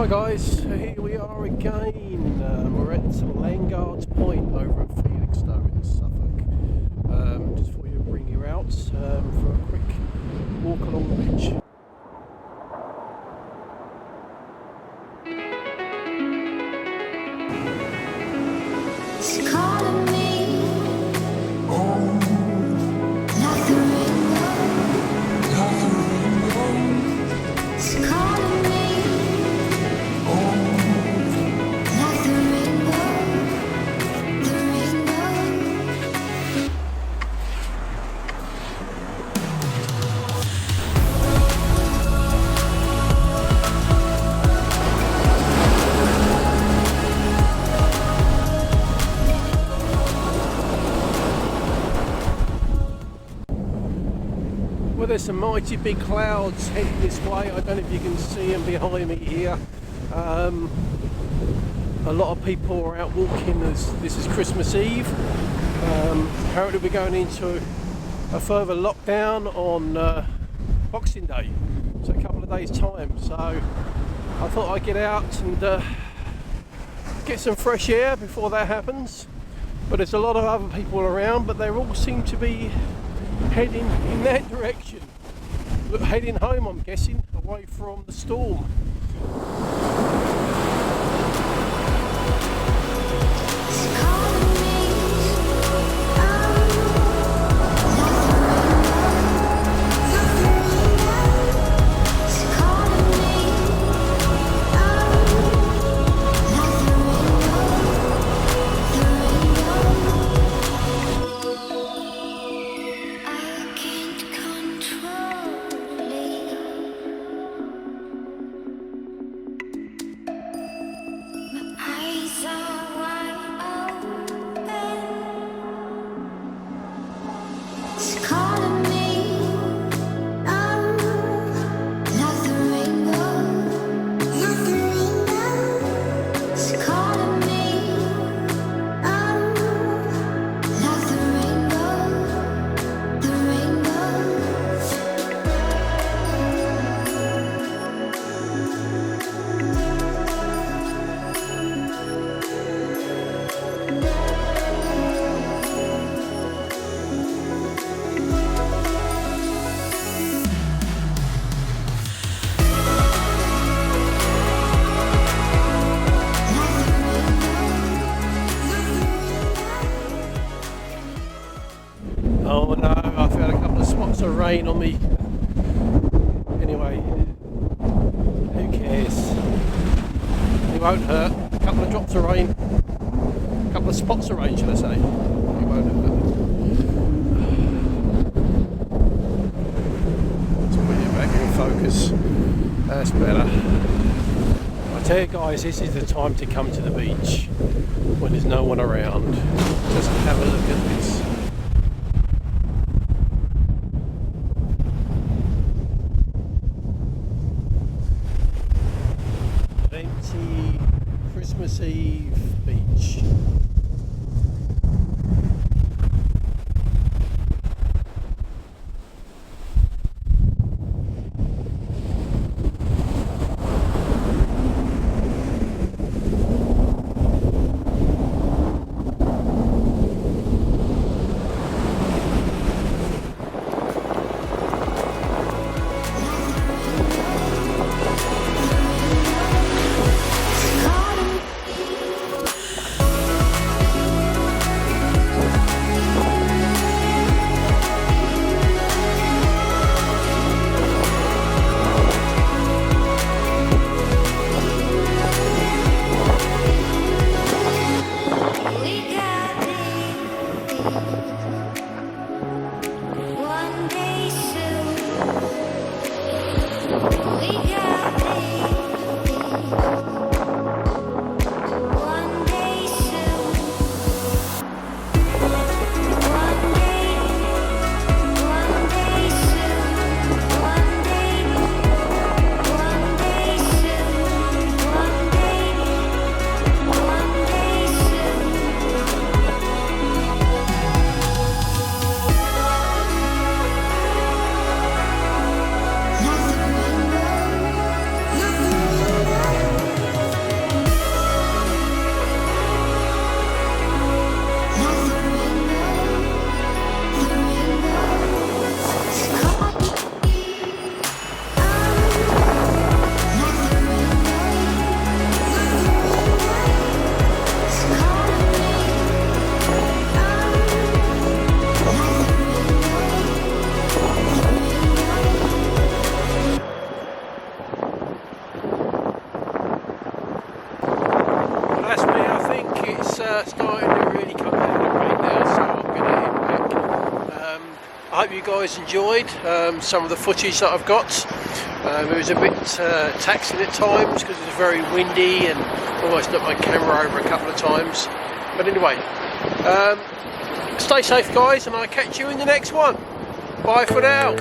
Hi guys, so here we are again. We're at Landguard's Point over at Felixstowe in Suffolk. Just for you to bring you out for a quick walk along the beach. Well, there's some mighty big clouds heading this way. I don't know if you can see them behind me here. A lot of people are out walking as this is Christmas Eve. Apparently we're going into a further lockdown on Boxing Day, so a couple of days time. So I thought I'd get out and get some fresh air before that happens. But there's a lot of other people around, but they all seem to be heading in that direction. Look, heading home, I'm guessing, away from the storm. Oh no, I've had a couple of spots of rain on me. Anyway, who cares? It won't hurt. A couple of drops of rain. A couple of spots of rain, shall I say. It won't hurt. Let's put you back in focus. That's better. I tell you guys, this is the time to come to the beach when there's no one around. Just have a look at this. Empty Christmas Eve beach. guys enjoyed some of the footage that I've got. It was a bit taxing at times because it was very windy and almost knocked my camera over a couple of times. But anyway, stay safe guys, and I'll catch you in the next one. Bye for now.